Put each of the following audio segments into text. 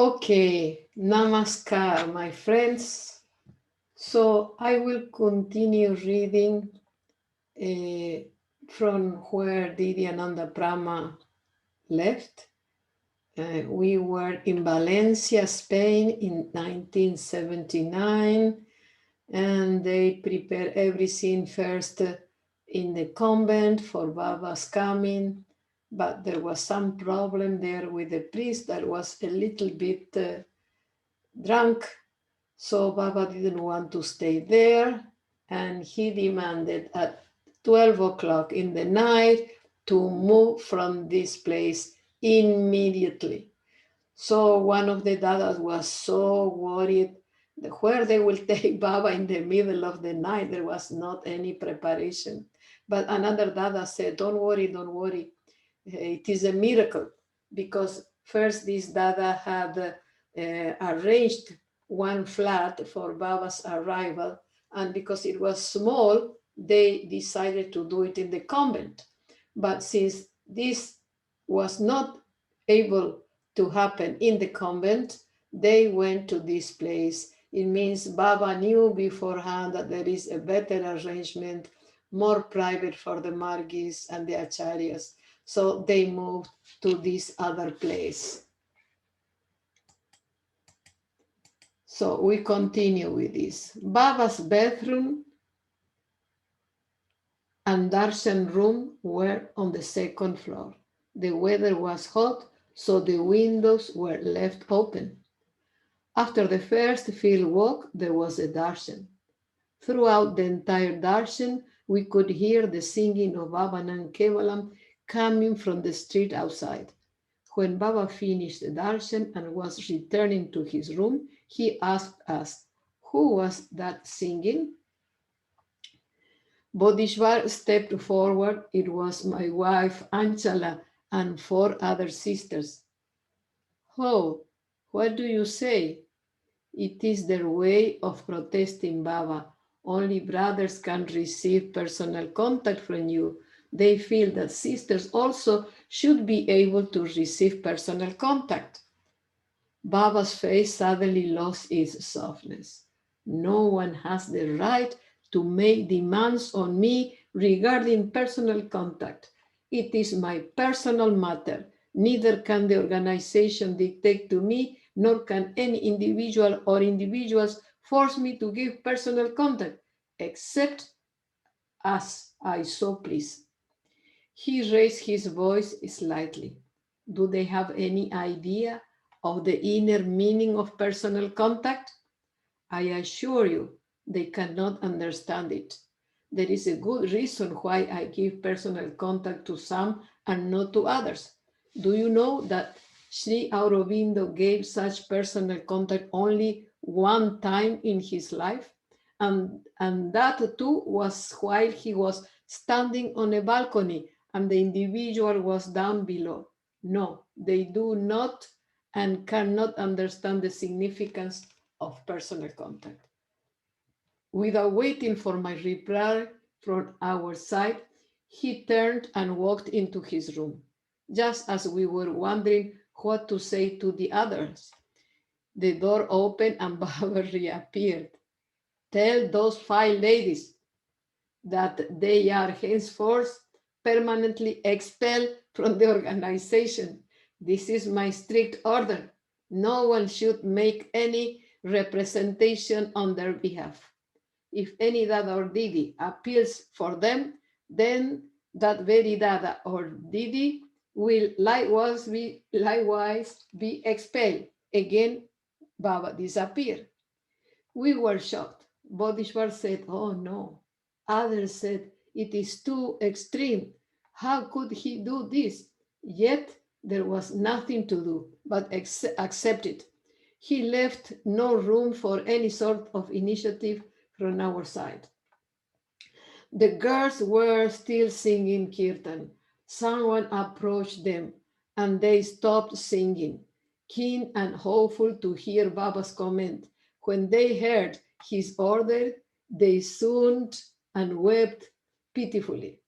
Okay, namaskar, my friends. So I will continue reading from where Didi Ananda Brahma left. We were in Valencia, Spain in 1979, and they prepared everything first in the convent for Baba's coming, but there was some problem there with the priest that was a little bit drunk. So Baba didn't want to stay there, and he demanded at 12 o'clock in the night to move from this place immediately. So one of the dadas was so worried where they will take Baba in the middle of the night. There was not any preparation. But another dada said, don't worry, don't worry. It is a miracle, because first this dada had arranged one flat for Baba's arrival, and because it was small, they decided to do it in the convent. But since this was not able to happen in the convent, they went to this place. It means Baba knew beforehand that there is a better arrangement, more private for the Margis and the Acharyas. So they moved to this other place. So we continue with this. Baba's bedroom and darshan room were on the second floor. The weather was hot, so the windows were left open. After the first field walk, there was a darshan. Throughout the entire darshan, we could hear the singing of Bhavanam Kevalam coming from the street outside. When Baba finished the darshan and was returning to his room, he asked us, who was that singing? Bodhishvar stepped forward. It was my wife Anchala and 4 other sisters. Oh, what do you say? It is their way of protesting, Baba. Only brothers can receive personal contact from you. They feel that sisters also should be able to receive personal contact. Baba's face suddenly lost its softness. No one has the right to make demands on me regarding personal contact. It is my personal matter. Neither can the organization dictate to me, nor can any individual or individuals force me to give personal contact, except as I so please. He raised his voice slightly. Do they have any idea of the inner meaning of personal contact? I assure you, they cannot understand it. There is a good reason why I give personal contact to some and not to others. Do you know that Sri Aurobindo gave such personal contact only one time in his life? And that too was while he was standing on a balcony and the individual was down below. No, they do not and cannot understand the significance of personal contact. Without waiting for my reply from our side, he turned and walked into his room, just as we were wondering what to say to the others. The door opened and Baba reappeared. Tell those 5 ladies that they are henceforth permanently expelled from the organization. This is my strict order. No one should make any representation on their behalf. If any Dada or Didi appeals for them, then that very Dada or Didi will likewise be expelled. Again, Baba disappeared. We were shocked. Bodhishvar said, oh no. Others said, it is too extreme. How could he do this? Yet there was nothing to do but accept it. He left no room for any sort of initiative from our side. The girls were still singing kirtan. Someone approached them and they stopped singing, keen and hopeful to hear Baba's comment. When they heard his order, they swooned and wept pitifully.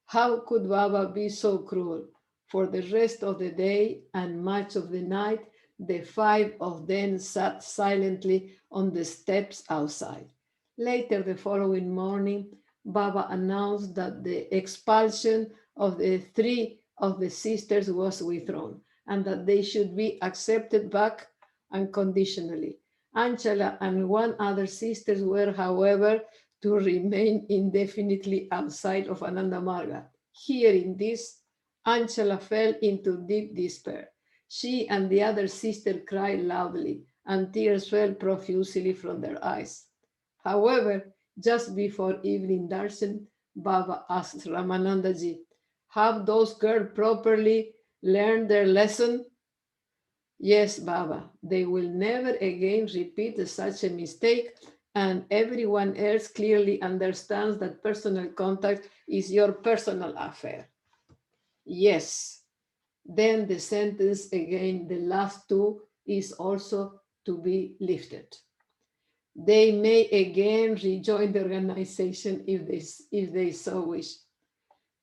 How could Baba be so cruel? For the rest of the day and much of the night, The five of them sat silently on the steps outside. Later, the following morning, Baba announced that the expulsion of the three of the sisters was withdrawn and that they should be accepted back unconditionally. Anchala and one other sister were, however, to remain indefinitely outside of Ananda Marga. Hearing this, Anchala fell into deep despair. She and the other sister cried loudly, and tears fell profusely from their eyes. However, just before evening darshan, Baba asked Ramanandaji, "Have those girls properly learned their lesson?" "Yes, Baba, they will never again repeat such a mistake, and everyone else clearly understands that personal contact is your personal affair." Yes. Then the sentence again, the last two, is also to be lifted. They may again rejoin the organization if they so wish.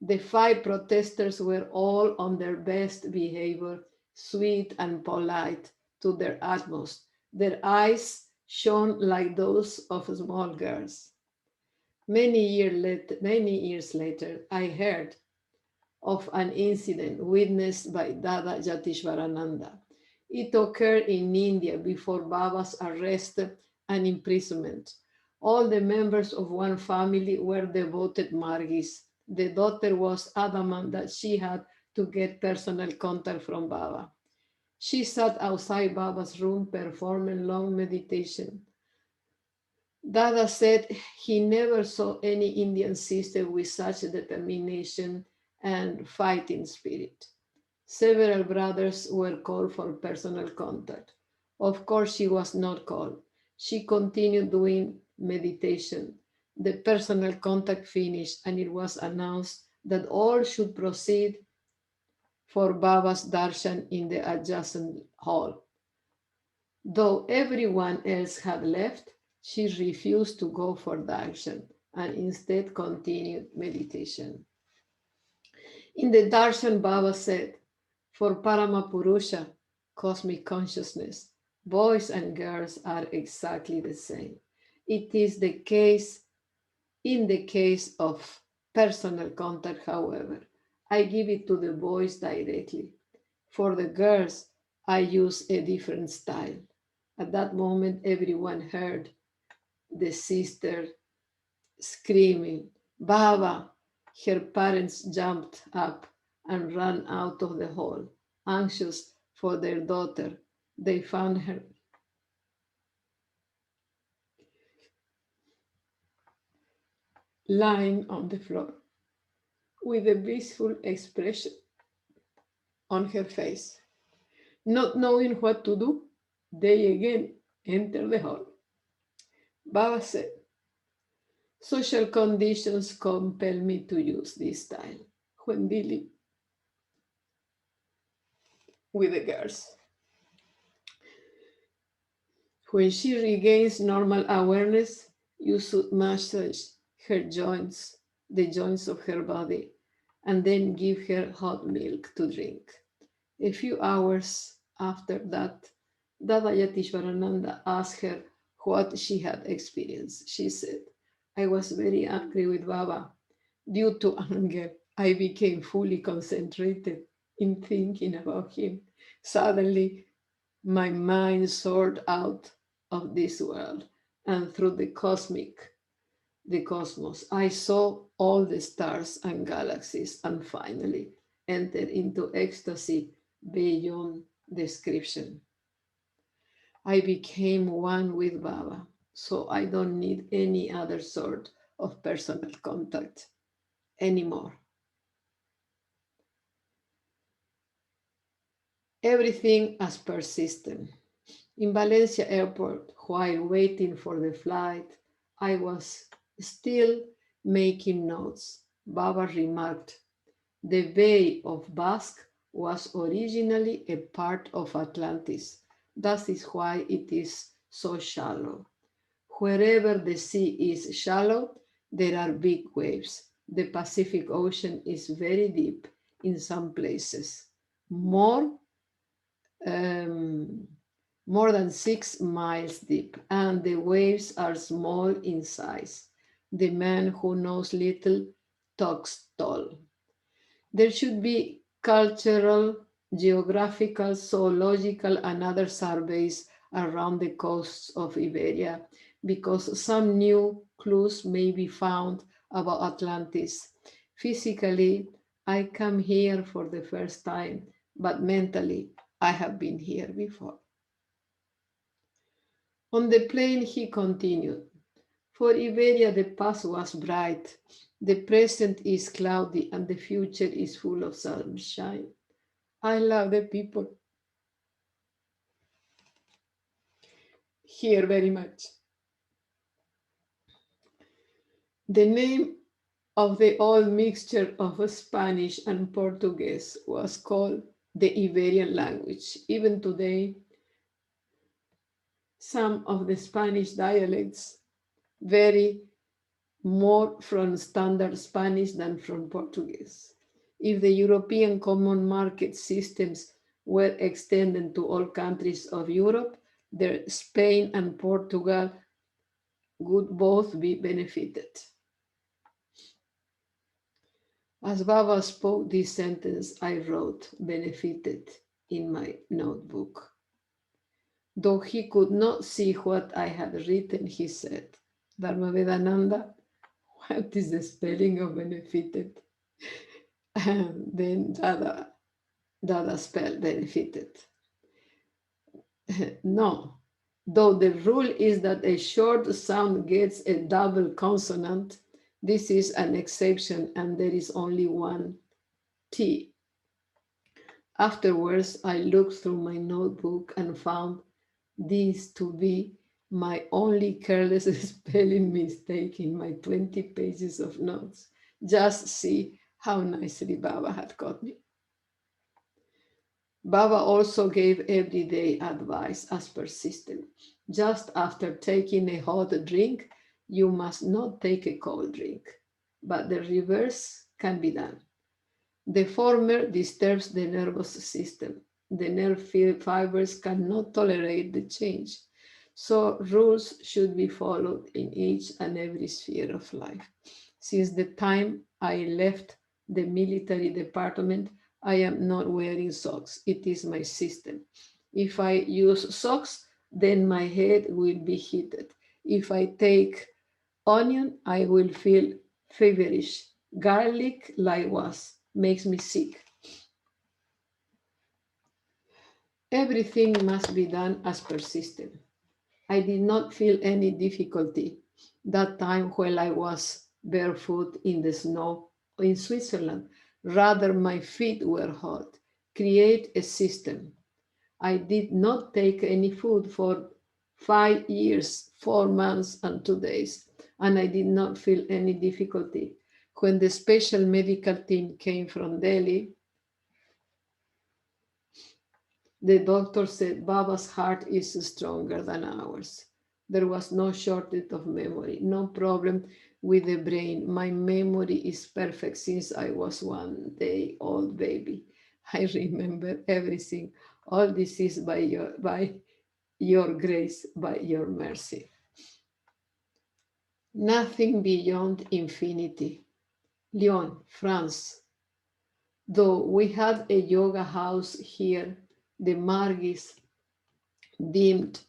The five protesters were all on their best behavior, sweet and polite to their utmost. Their eyes shone like those of small girls. Many years later, I heard of an incident witnessed by Dada Yatishvarananda. It occurred in India before Baba's arrest and imprisonment. All the members of one family were devoted Margis. The daughter was adamant that she had to get personal contact from Baba. She sat outside Baba's room performing long meditation. Dada said he never saw any Indian sister with such determination and fighting spirit. Several brothers were called for personal contact. Of course, she was not called. She continued doing meditation. The personal contact finished, and it was announced that all should proceed for Baba's darshan in the adjacent hall. Though everyone else had left, she refused to go for darshan and instead continued meditation. In the darshan, Baba said, "For Paramapurusha, cosmic consciousness, boys and girls are exactly the same. It is the case in the case of personal contact, however. I give it to the boys directly. For the girls, I use a different style." At that moment, everyone heard the sister screaming, "Baba!" Her parents jumped up and ran out of the hall, anxious for their daughter. They found her lying on the floor with a blissful expression on her face. Not knowing what to do, they again entered the hall. Baba said, "Social conditions compel me to use this style when dealing with the girls. When she regains normal awareness, you should massage her joints, the joints of her body, and then give her hot milk to drink." A few hours after that, Dada Yatishvarananda asked her what she had experienced. She said, "I was very angry with Baba. Due to anger, I became fully concentrated in thinking about him. Suddenly, my mind soared out of this world, and through the cosmos, I saw all the stars and galaxies, and finally entered into ecstasy beyond description. I became one with Baba, so I don't need any other sort of personal contact anymore." Everything as per system. In Valencia airport, while waiting for the flight, I was still making notes. Baba remarked, "The Bay of Basque was originally a part of Atlantis. That is why it is so shallow. Wherever the sea is shallow, there are big waves. The Pacific Ocean is very deep in some places, more more than 6 miles deep, and the waves are small in size. The man who knows little talks tall. There should be cultural, geographical, zoological, and other surveys around the coasts of Iberia because some new clues may be found about Atlantis. Physically, I come here for the first time, but mentally, I have been here before. On the plane, he continued. For Iberia, the past was bright, the present is cloudy, and the future is full of sunshine. I love the people here very much. The name of the old mixture of Spanish and Portuguese was called the Iberian language. Even today, some of the Spanish dialects vary more from standard Spanish than from Portuguese. If the European common market systems were extended to all countries of Europe, then Spain and Portugal would both be benefited. As Baba spoke this sentence, I wrote benefited in my notebook. Though he could not see what I had written, he said, Dharmavedananda, what is the spelling of benefited? And then Dada spelled benefited. No, though the rule is that a short sound gets a double consonant, this is an exception and there is only one T. Afterwards, I looked through my notebook and found this to be my only careless spelling mistake in my 20 pages of notes. Just see how nicely Baba had caught me. Baba also gave everyday advice as per system. Just after taking a hot drink, you must not take a cold drink, but the reverse can be done. The former disturbs the nervous system. The nerve fibers cannot tolerate the change. So rules should be followed in each and every sphere of life. Since the time I left the military department, I am not wearing socks. It is my system. If I use socks, then my head will be heated. If I take onion, I will feel feverish. Garlic, likewise, makes me sick. Everything must be done as per system. I did not feel any difficulty that time while I was barefoot in the snow in Switzerland. Rather, my feet were hot. Create a system. I did not take any food for 5 years, 4 months, and 2 days, and I did not feel any difficulty. When the special medical team came from Delhi, the doctor said Baba's heart is stronger than ours. There was no shortage of memory, no problem with the brain. My memory is perfect since I was 1 day old baby. I remember everything. All this is by your grace, by your mercy. Nothing beyond infinity. LlYON, France. Though we had a yoga house here, the Margis deemed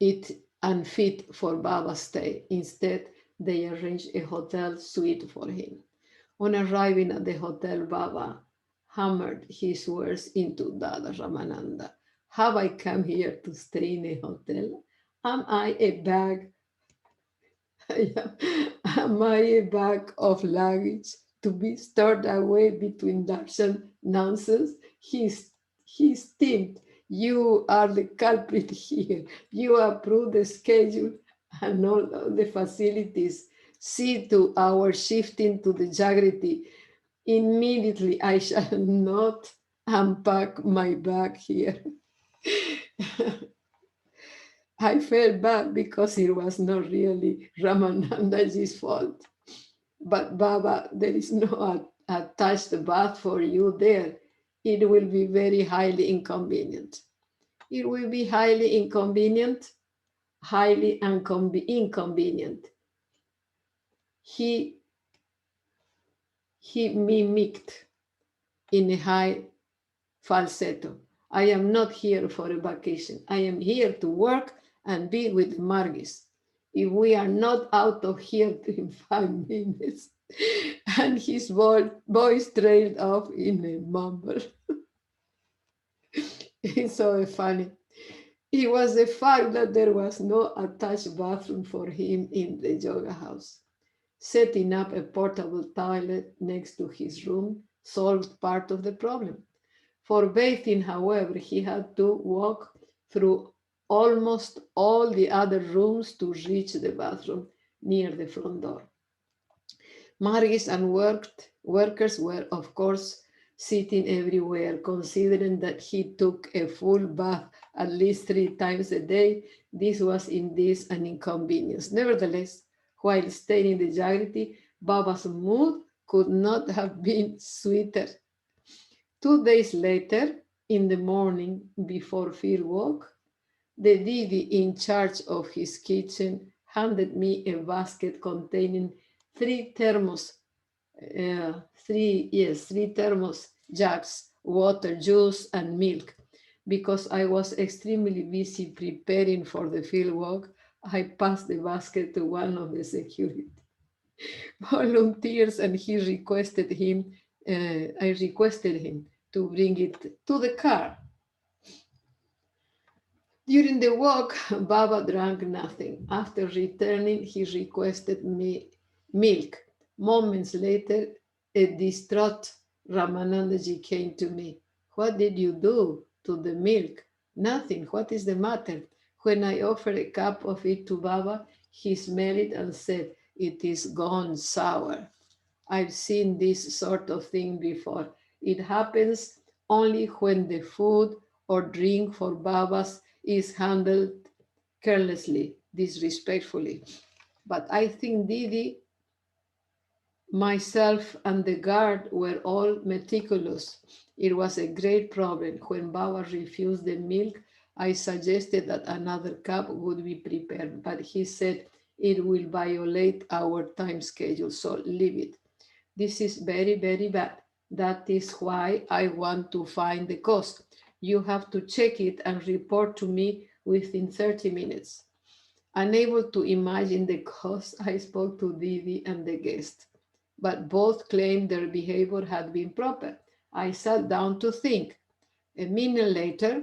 it unfit for Baba's stay. Instead, they arranged a hotel suite for him. On arriving at the hotel, Baba hammered his words into Dada Ramananda. Have I come here to stay in a hotel? Am I a bag? Am I a bag of luggage to be stored away between darshan nonsense? He steamed. You are the culprit here. You approve the schedule and all of the facilities. See to our shifting to the Jagriti. Immediately I shall not unpack my bag here. I felt bad because it was not really Ramanandaji's fault. But Baba, there is no attached bath for you there. It will be very highly inconvenient. It will be highly inconvenient, highly inconvenient. He, he mimicked in a high falsetto. I am not here for a vacation. I am here to work and be with the Margis. If we are not out of here in 5 minutes, and his voice trailed off in a mumble. It's so funny. It was the fact that there was no attached bathroom for him in the yoga house. Setting up a portable toilet next to his room solved part of the problem. For bathing, however, he had to walk through almost all the other rooms to reach the bathroom near the front door. Margis and workers were, of course, sitting everywhere, considering that he took a full bath at least 3 times a day. This was indeed an inconvenience. Nevertheless, while staying in the Jagriti, Baba's mood could not have been sweeter. 2 days later, in the morning before field walk, the Didi in charge of his kitchen handed me a basket containing three thermos, three thermos jugs, water, juice, and milk. Because I was extremely busy preparing for the field walk, I passed the basket to one of the security volunteers, and I requested him to bring it to the car. During the walk, Baba drank nothing. After returning, he requested me milk. Moments later, a distraught Ramanandaji came to me. What did you do to the milk? Nothing. What is the matter? When I offered a cup of it to Baba, he smelled it and said, it is gone sour. I've seen this sort of thing before. It happens only when the food or drink for Babas is handled carelessly, disrespectfully. But I think Didi, myself, and the guard were all meticulous. It was a great problem. When Baba refused the milk, I suggested that another cup would be prepared, but he said it will violate our time schedule, so leave it. This is very, very bad. That is why I want to find the cost. You have to check it and report to me within 30 minutes. Unable to imagine the cost, I spoke to Didi and the guest, but both claimed their behavior had been proper. I sat down to think. A minute later,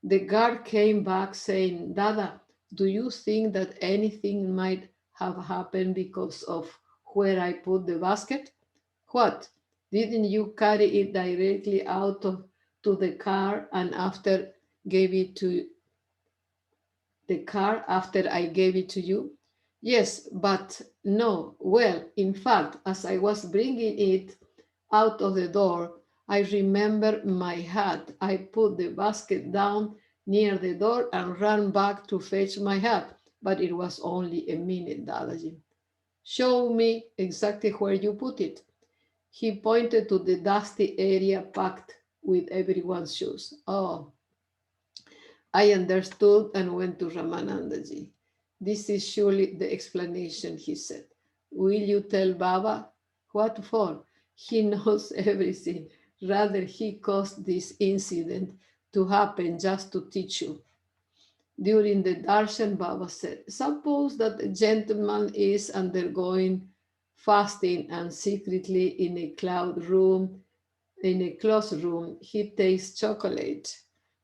the guard came back saying, Dada, do you think that anything might have happened because of where I put the basket? What? Didn't you carry it directly to the car and after gave it to the car after I gave it to you? Yes, but no. Well, in fact, as I was bringing it out of the door, I remember my hat. I put the basket down near the door and ran back to fetch my hat, but it was only a minute, Dadaji. Show me exactly where you put it. He pointed to the dusty area packed with everyone's shoes. Oh, I understood and went to Ramanandaji. This is surely the explanation, he said. Will you tell Baba? What for? He knows everything. Rather, he caused this incident to happen just to teach you. During the darshan, Baba said, suppose that a gentleman is undergoing fasting and secretly in a closed room, he takes chocolate.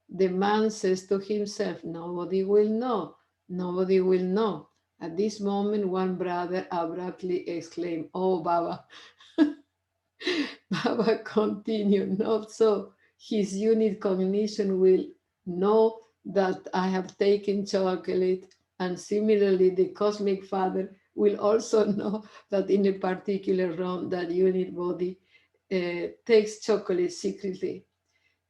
The man says to himself, nobody will know, nobody will know. At this moment, one brother abruptly exclaimed, oh, Baba. Baba continued, not so. His unit cognition will know that I have taken chocolate, and similarly, the cosmic father will also know that in a particular room, that unit body takes chocolate secretly.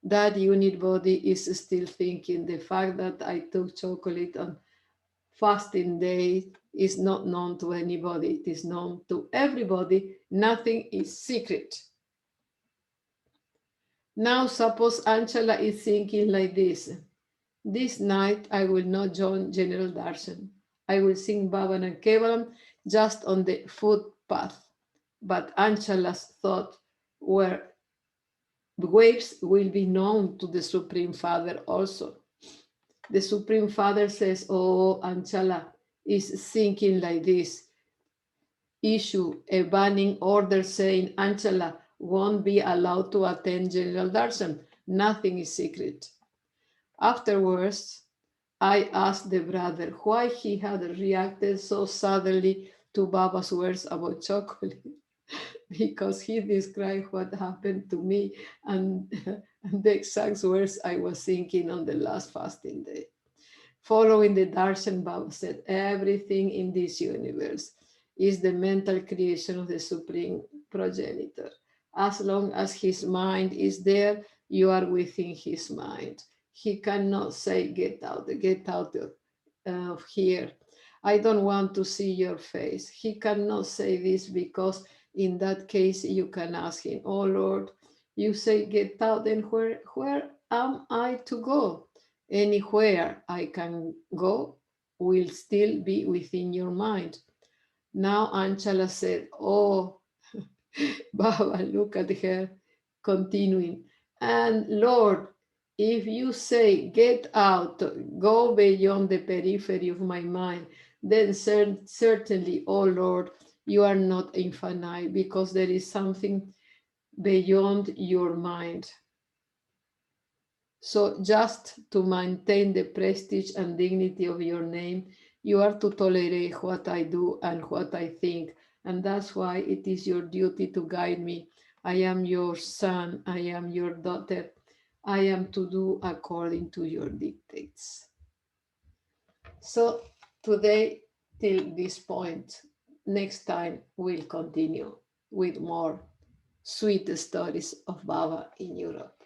That unit body is still thinking. The fact that I took chocolate on fasting day is not known to anybody. It is known to everybody. Nothing is secret. Now suppose Anchala is thinking like this. This night I will not join General Darshan. I will sing Bhavan and Kevalam just on the footpath. But Anchala's thought were waves will be known to the Supreme Father also. The Supreme Father says, oh, Anchala is thinking like this. Issue a banning order saying Anchala won't be allowed to attend General Darshan. Nothing is secret. Afterwards, I asked the brother why he had reacted so suddenly to Baba's words about chocolate, because he described what happened to me and, and the exact words I was thinking on the last fasting day. Following the Darshan, Baba said, everything in this universe is the mental creation of the Supreme Progenitor. As long as his mind is there, you are within his mind. He cannot say, get out of here. I don't want to see your face. He cannot say this because in that case you can ask him, oh Lord, you say get out, and where am I to go? Anywhere I can go will still be within your mind. Now Anchala said, oh, Baba, look at her, continuing. And Lord, if you say, get out, go beyond the periphery of my mind, then certainly, oh Lord, you are not infinite because there is something beyond your mind. So just to maintain the prestige and dignity of your name, you are to tolerate what I do and what I think. And that's why it is your duty to guide me. I am your son. I am your daughter. I am to do according to your dictates. So today, till this point, next time we'll continue with more sweet stories of Baba in Europe.